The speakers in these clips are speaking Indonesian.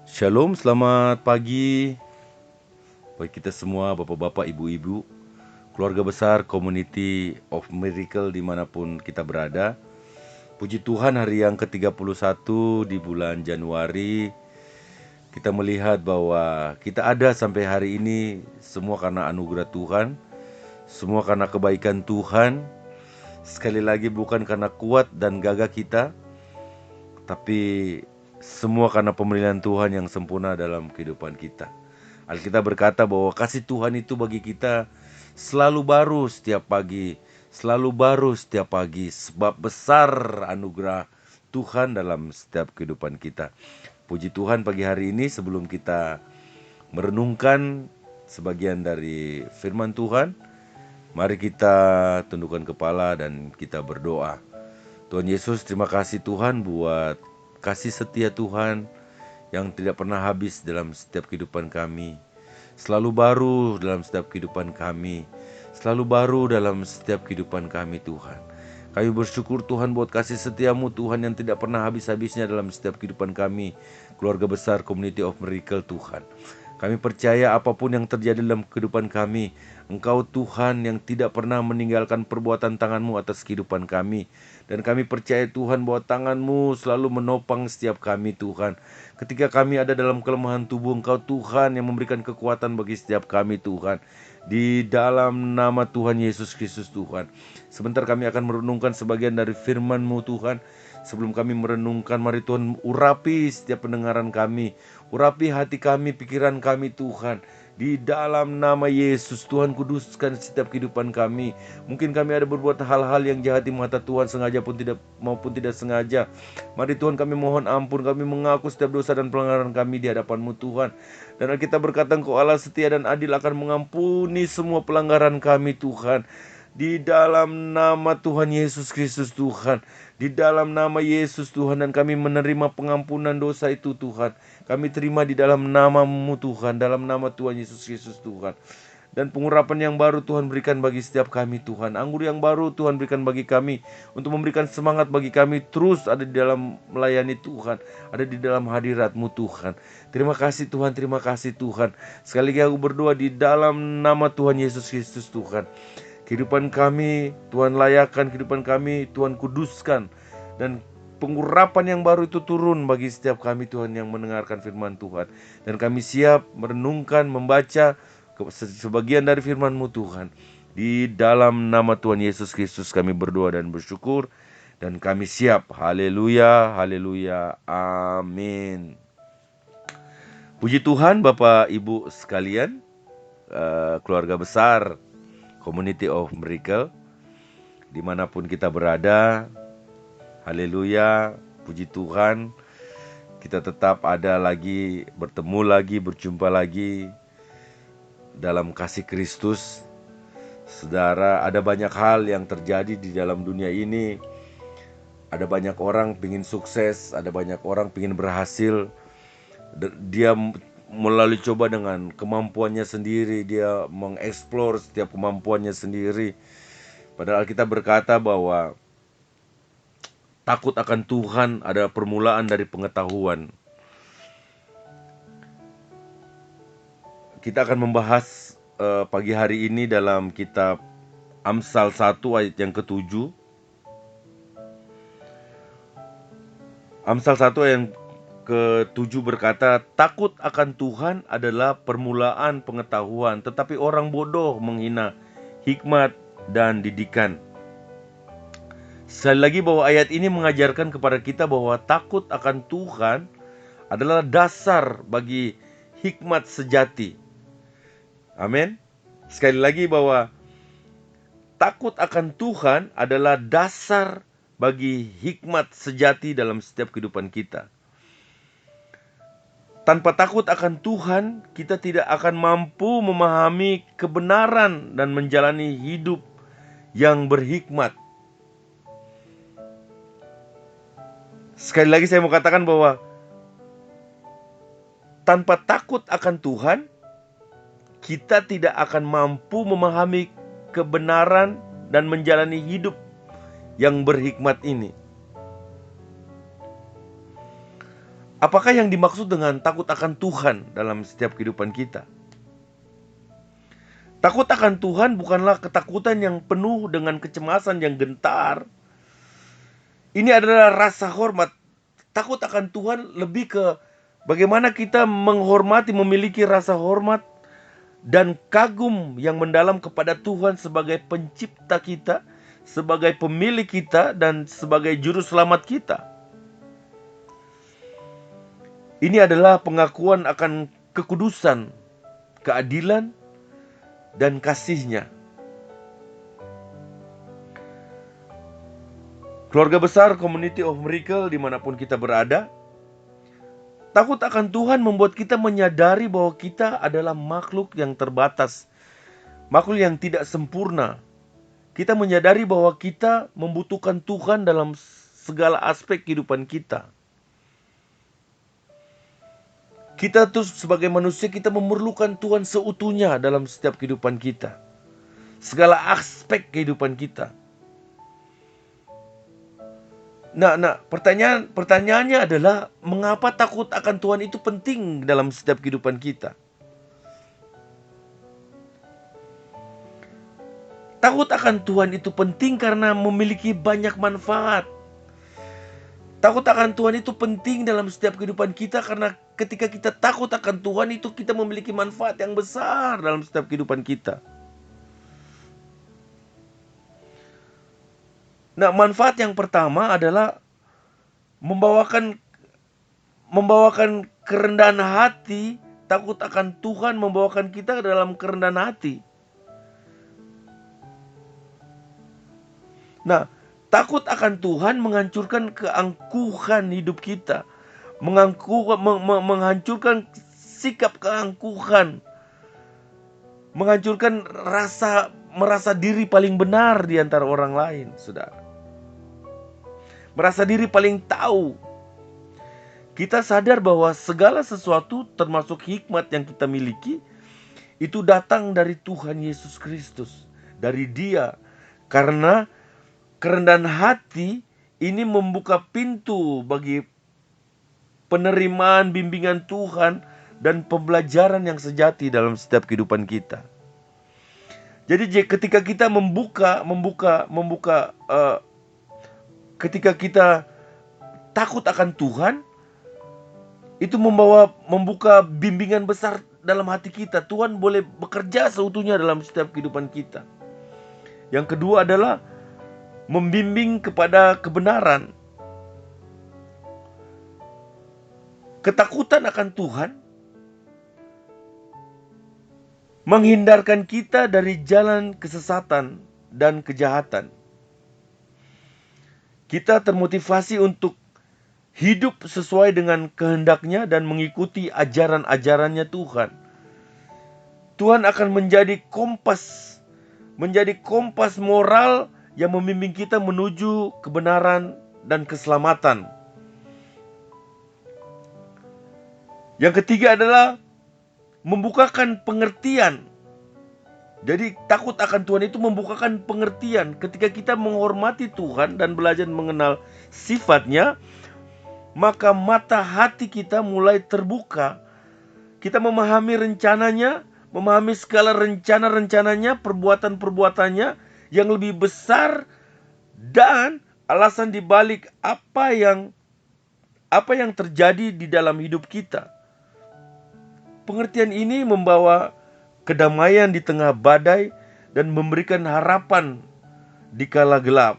Shalom, selamat pagi bagi kita semua, bapak-bapak, ibu-ibu, keluarga besar Community of Miracle dimanapun kita berada. Puji Tuhan, hari yang ke-31 di bulan Januari, kita melihat bahwa kita ada sampai hari ini semua karena anugerah Tuhan, semua karena kebaikan Tuhan. Sekali lagi bukan karena kuat dan gagah kita, tapi semua karena pemeliharaan Tuhan yang sempurna dalam kehidupan kita. Alkitab berkata bahwa kasih Tuhan itu bagi kita selalu baru setiap pagi, selalu baru setiap pagi, sebab besar anugerah Tuhan dalam setiap kehidupan kita. Puji Tuhan, pagi hari ini sebelum kita merenungkan sebagian dari firman Tuhan, mari kita tundukkan kepala dan kita berdoa. Tuhan Yesus, terima kasih Tuhan buat kasih setia Tuhan yang tidak pernah habis dalam setiap kehidupan kami. Selalu baru dalam setiap kehidupan kami. Selalu baru dalam setiap kehidupan kami Tuhan. Kami bersyukur Tuhan buat kasih setiamu Tuhan yang tidak pernah habis-habisnya dalam setiap kehidupan kami. Keluarga besar Community of Miracle Tuhan. Kami percaya apapun yang terjadi dalam kehidupan kami, Engkau Tuhan yang tidak pernah meninggalkan perbuatan tangan-Mu atas kehidupan kami. Dan kami percaya Tuhan bahwa tangan-Mu selalu menopang setiap kami Tuhan. Ketika kami ada dalam kelemahan tubuh, Engkau Tuhan yang memberikan kekuatan bagi setiap kami Tuhan. Di dalam nama Tuhan Yesus Kristus Tuhan. Sebentar kami akan merenungkan sebagian dari firman-Mu Tuhan. Sebelum kami merenungkan, mari Tuhan urapi setiap pendengaran kami. Urapi hati kami, pikiran kami Tuhan. Di dalam nama Yesus, Tuhan kuduskan setiap kehidupan kami. Mungkin kami ada berbuat hal-hal yang jahat di mata Tuhan, sengaja pun tidak maupun tidak sengaja. Mari Tuhan kami mohon ampun, kami mengaku setiap dosa dan pelanggaran kami di hadapan-Mu Tuhan. Dan kita berkata Engkau Allah setia dan adil akan mengampuni semua pelanggaran kami Tuhan. Di dalam nama Tuhan Yesus Kristus Tuhan. Di dalam nama Yesus Tuhan, dan kami menerima pengampunan dosa itu Tuhan. Kami terima di dalam nama-Mu Tuhan, dalam nama Tuhan Yesus Kristus Tuhan. Dan pengurapan yang baru Tuhan berikan bagi setiap kami Tuhan. Anggur yang baru Tuhan berikan bagi kami, untuk memberikan semangat bagi kami terus ada di dalam melayani Tuhan, ada di dalam hadirat-Mu Tuhan. Terima kasih Tuhan, terima kasih Tuhan. Sekali lagi aku berdoa di dalam nama Tuhan Yesus Kristus Tuhan. Kehidupan kami Tuhan layakkan, kehidupan kami Tuhan kuduskan, dan pengurapan yang baru itu turun bagi setiap kami Tuhan yang mendengarkan firman Tuhan. Dan kami siap merenungkan, membaca sebagian dari firman-Mu Tuhan. Di dalam nama Tuhan Yesus Kristus kami berdoa dan bersyukur, dan kami siap. Haleluya, haleluya, amin. Puji Tuhan Bapak Ibu sekalian, keluarga besar Community of Miracle, dimanapun kita berada. Haleluya, puji Tuhan, kita tetap ada lagi, bertemu lagi, berjumpa lagi dalam kasih Kristus. Saudara, ada banyak hal yang terjadi di dalam dunia ini. Ada banyak orang ingin sukses, ada banyak orang ingin berhasil. Dia melalui coba dengan kemampuannya sendiri, dia mengeksplor setiap kemampuannya sendiri. Padahal kita berkata bahwa takut akan Tuhan adalah permulaan dari pengetahuan. Kita akan membahas pagi hari ini dalam kitab Amsal 1 ayat yang ke-7. Amsal 1 ayat yang ke-7 berkata, takut akan Tuhan adalah permulaan pengetahuan, tetapi orang bodoh menghina hikmat dan didikan. Sekali lagi bahwa ayat ini mengajarkan kepada kita bahwa takut akan Tuhan adalah dasar bagi hikmat sejati. Amin. Sekali lagi bahwa takut akan Tuhan adalah dasar bagi hikmat sejati dalam setiap kehidupan kita. Tanpa takut akan Tuhan, kita tidak akan mampu memahami kebenaran dan menjalani hidup yang berhikmat. Sekali lagi saya mau katakan bahwa tanpa takut akan Tuhan, kita tidak akan mampu memahami kebenaran dan menjalani hidup yang berhikmat ini. Apakah yang dimaksud dengan takut akan Tuhan dalam setiap kehidupan kita? Takut akan Tuhan bukanlah ketakutan yang penuh dengan kecemasan yang gentar. Ini adalah rasa hormat. Takut akan Tuhan lebih ke bagaimana kita menghormati, memiliki rasa hormat dan kagum yang mendalam kepada Tuhan sebagai pencipta kita, sebagai pemilik kita, dan sebagai juru selamat kita. Ini adalah pengakuan akan kekudusan, keadilan, dan kasih-Nya. Keluarga besar Community of Miracle dimanapun kita berada, takut akan Tuhan membuat kita menyadari bahwa kita adalah makhluk yang terbatas, makhluk yang tidak sempurna. Kita menyadari bahwa kita membutuhkan Tuhan dalam segala aspek kehidupan kita. Kita tuh sebagai manusia, kita memerlukan Tuhan seutuhnya dalam setiap kehidupan kita. Segala aspek kehidupan kita. Nah, pertanyaannya adalah mengapa takut akan Tuhan itu penting dalam setiap kehidupan kita? Takut akan Tuhan itu penting karena memiliki banyak manfaat. Takut akan Tuhan itu penting dalam setiap kehidupan kita karena ketika kita takut akan Tuhan itu kita memiliki manfaat yang besar dalam setiap kehidupan kita. Nah, manfaat yang pertama adalah membawakan kerendahan hati. Takut akan Tuhan membawakan kita ke dalam kerendahan hati. Nah, takut akan Tuhan menghancurkan keangkuhan hidup kita. Menghancurkan sikap keangkuhan. Menghancurkan merasa diri paling benar di antara orang lain, saudara. Merasa diri paling tahu. Kita sadar bahwa segala sesuatu termasuk hikmat yang kita miliki itu datang dari Tuhan Yesus Kristus, dari Dia. Karena kerendahan hati ini membuka pintu bagi penerimaan bimbingan Tuhan dan pembelajaran yang sejati dalam setiap kehidupan kita. Jadi ketika kita ketika kita takut akan Tuhan, itu membuka bimbingan besar dalam hati kita. Tuhan boleh bekerja seutuhnya dalam setiap kehidupan kita. Yang kedua adalah membimbing kepada kebenaran. Ketakutan akan Tuhan menghindarkan kita dari jalan kesesatan dan kejahatan. Kita termotivasi untuk hidup sesuai dengan kehendak-Nya dan mengikuti ajaran-ajarannya Tuhan. Tuhan akan menjadi kompas moral yang membimbing kita menuju kebenaran dan keselamatan. Yang ketiga adalah membukakan pengertian. Jadi takut akan Tuhan itu membukakan pengertian. Ketika kita menghormati Tuhan dan belajar mengenal sifat-Nya, maka mata hati kita mulai terbuka. Kita memahami rencananya, memahami segala rencana-rencananya, perbuatan-perbuatannya yang lebih besar dan alasan dibalik apa yang terjadi di dalam hidup kita. Pengertian ini membawa kedamaian di tengah badai dan memberikan harapan di kala gelap.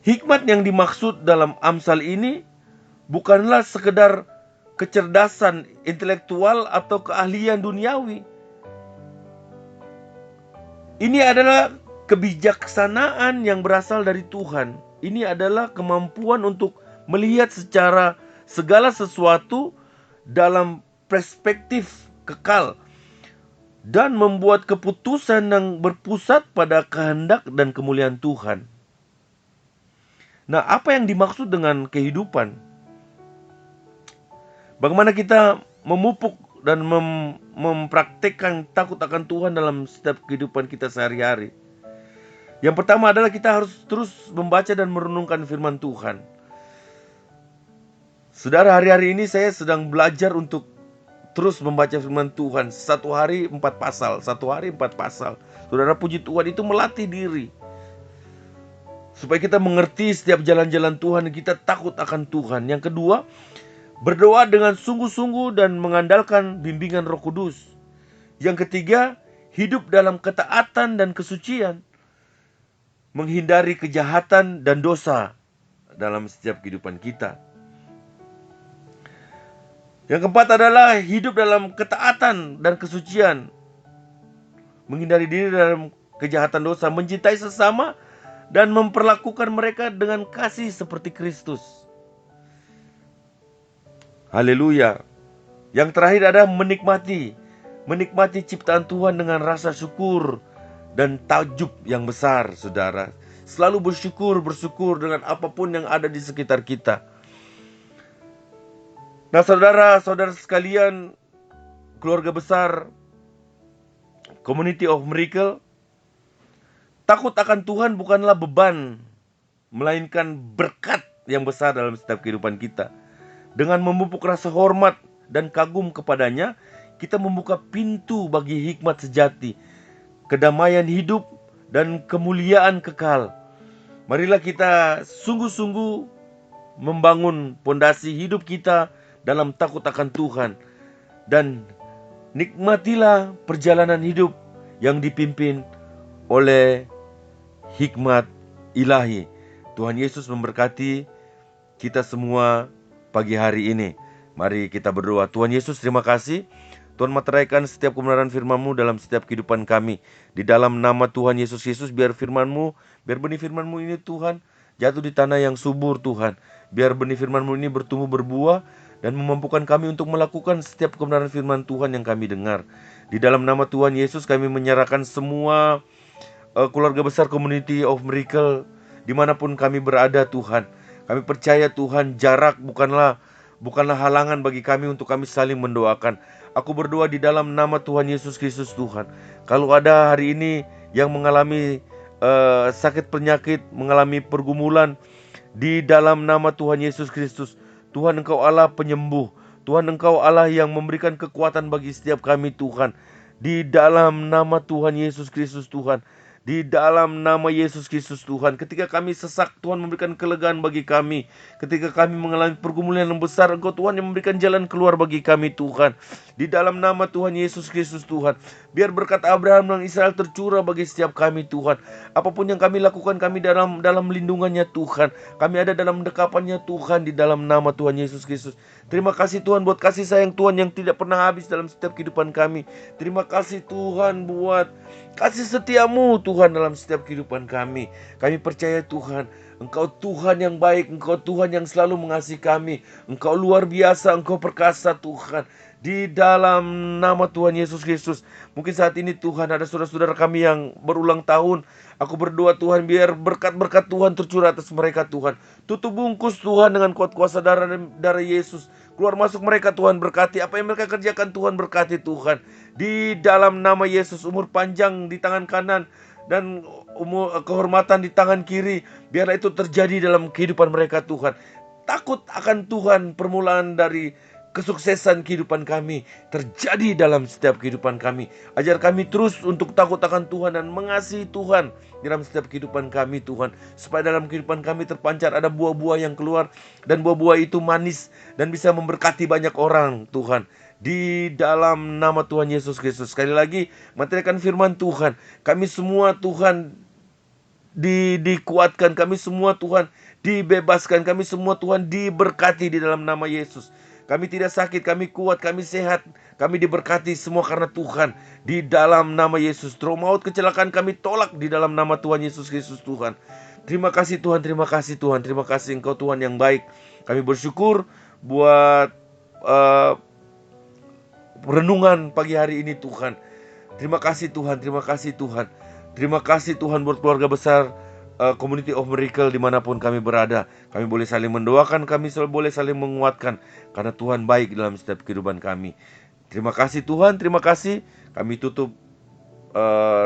Hikmat yang dimaksud dalam Amsal ini bukanlah sekedar kecerdasan intelektual atau keahlian duniawi. Ini adalah kebijaksanaan yang berasal dari Tuhan. Ini adalah kemampuan untuk melihat secara segala sesuatu dalam perspektif kekal dan membuat keputusan yang berpusat pada kehendak dan kemuliaan Tuhan. Nah, apa yang dimaksud dengan kehidupan? Bagaimana kita memupuk dan mempraktekkan takut akan Tuhan dalam setiap kehidupan kita sehari-hari? Yang pertama adalah kita harus terus membaca dan merenungkan firman Tuhan. Saudara, hari-hari ini saya sedang belajar untuk terus membaca firman Tuhan. Satu hari 4 pasal. Saudara, puji Tuhan, itu melatih diri supaya kita mengerti setiap jalan-jalan Tuhan dan kita takut akan Tuhan. Yang kedua, berdoa dengan sungguh-sungguh dan mengandalkan bimbingan Roh Kudus. Yang ketiga, hidup dalam ketaatan dan kesucian, menghindari kejahatan dan dosa dalam setiap kehidupan kita. Yang keempat adalah hidup dalam ketaatan dan kesucian, menghindari diri dalam kejahatan dosa, mencintai sesama, dan memperlakukan mereka dengan kasih seperti Kristus. Haleluya. Yang terakhir adalah menikmati ciptaan Tuhan dengan rasa syukur dan takjub yang besar, saudara. Selalu bersyukur dengan apapun yang ada di sekitar kita. Nah, saudara-saudara sekalian, keluarga besar Community of Miracle, takut akan Tuhan bukanlah beban, melainkan berkat yang besar dalam setiap kehidupan kita. Dengan memupuk rasa hormat dan kagum kepadanya, kita membuka pintu bagi hikmat sejati, kedamaian hidup, dan kemuliaan kekal. Marilah kita sungguh-sungguh membangun pondasi hidup kita dalam takut akan Tuhan, dan nikmatilah perjalanan hidup yang dipimpin oleh hikmat ilahi. Tuhan Yesus memberkati kita semua pagi hari ini. Mari kita berdoa. Tuhan Yesus, terima kasih. Tuhan meteraikan setiap kebenaran firman-Mu dalam setiap kehidupan kami. Di dalam nama Tuhan Yesus Kristus, biar benih firman-Mu ini Tuhan jatuh di tanah yang subur Tuhan. Biar benih firman-Mu ini bertumbuh berbuah dan memampukan kami untuk melakukan setiap kebenaran firman Tuhan yang kami dengar. Di dalam nama Tuhan Yesus kami menyerahkan semua keluarga besar Community of Miracle dimanapun kami berada Tuhan. Kami percaya Tuhan, jarak bukanlah halangan bagi kami untuk kami saling mendoakan. Aku berdoa di dalam nama Tuhan Yesus Kristus Tuhan. Kalau ada hari ini yang mengalami sakit penyakit, mengalami pergumulan, di dalam nama Tuhan Yesus Kristus, Tuhan Engkau Allah penyembuh. Tuhan Engkau Allah yang memberikan kekuatan bagi setiap kami Tuhan. Di dalam nama Tuhan Yesus Kristus Tuhan. Di dalam nama Yesus Kristus Tuhan. Ketika kami sesak, Tuhan memberikan kelegaan bagi kami. Ketika kami mengalami pergumulan yang besar, Engkau Tuhan yang memberikan jalan keluar bagi kami Tuhan. Di dalam nama Tuhan Yesus Kristus Tuhan. Biar berkat Abraham dan Israel tercurah bagi setiap kami Tuhan. Apapun yang kami lakukan, kami dalam lindungannya Tuhan. Kami ada dalam dekapannya Tuhan, di dalam nama Tuhan Yesus Kristus. Terima kasih Tuhan buat kasih sayang Tuhan yang tidak pernah habis dalam setiap kehidupan kami. Terima kasih Tuhan buat kasih setiamu Tuhan dalam setiap kehidupan kami. Kami percaya Tuhan, Engkau Tuhan yang baik, Engkau Tuhan yang selalu mengasihi kami. Engkau luar biasa, Engkau perkasa Tuhan. Di dalam nama Tuhan Yesus Kristus. Mungkin saat ini Tuhan ada saudara-saudara kami yang berulang tahun. Aku berdoa Tuhan, biar berkat-berkat Tuhan tercurah atas mereka Tuhan. Tutup bungkus Tuhan dengan kuat kuasa darah Yesus. Keluar masuk mereka Tuhan berkati. Apa yang mereka kerjakan Tuhan berkati Tuhan. Di dalam nama Yesus, umur panjang di tangan kanan dan kehormatan di tangan kiri. Biarlah itu terjadi dalam kehidupan mereka Tuhan. Takut akan Tuhan, permulaan dari kesuksesan kehidupan kami terjadi dalam setiap kehidupan kami. Ajar kami terus untuk takut akan Tuhan dan mengasihi Tuhan dalam setiap kehidupan kami Tuhan. Supaya dalam kehidupan kami terpancar ada buah-buah yang keluar, dan buah-buah itu manis dan bisa memberkati banyak orang Tuhan. Di dalam nama Tuhan Yesus Kristus. Sekali lagi, materikan firman Tuhan. Kami semua Tuhan dikuatkan, kami semua Tuhan dibebaskan, kami semua Tuhan diberkati di dalam nama Yesus. Kami tidak sakit, kami kuat, kami sehat, kami diberkati semua karena Tuhan. Di dalam nama Yesus. Roh maut, kecelakaan kami tolak di dalam nama Tuhan Yesus Kristus Tuhan. Terima kasih Tuhan, terima kasih Tuhan, terima kasih Engkau Tuhan yang baik. Kami bersyukur buat renungan pagi hari ini Tuhan. Terima kasih Tuhan, terima kasih Tuhan. Terima kasih Tuhan buat keluarga besar Community of Miracle dimanapun kami berada. Kami boleh saling mendoakan, kami boleh saling menguatkan, karena Tuhan baik dalam setiap kehidupan kami. Terima kasih Tuhan, terima kasih. Kami tutup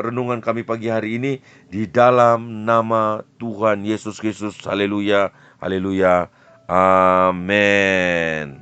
renungan kami pagi hari ini di dalam nama Tuhan Yesus Kristus. Haleluya, haleluya, amin.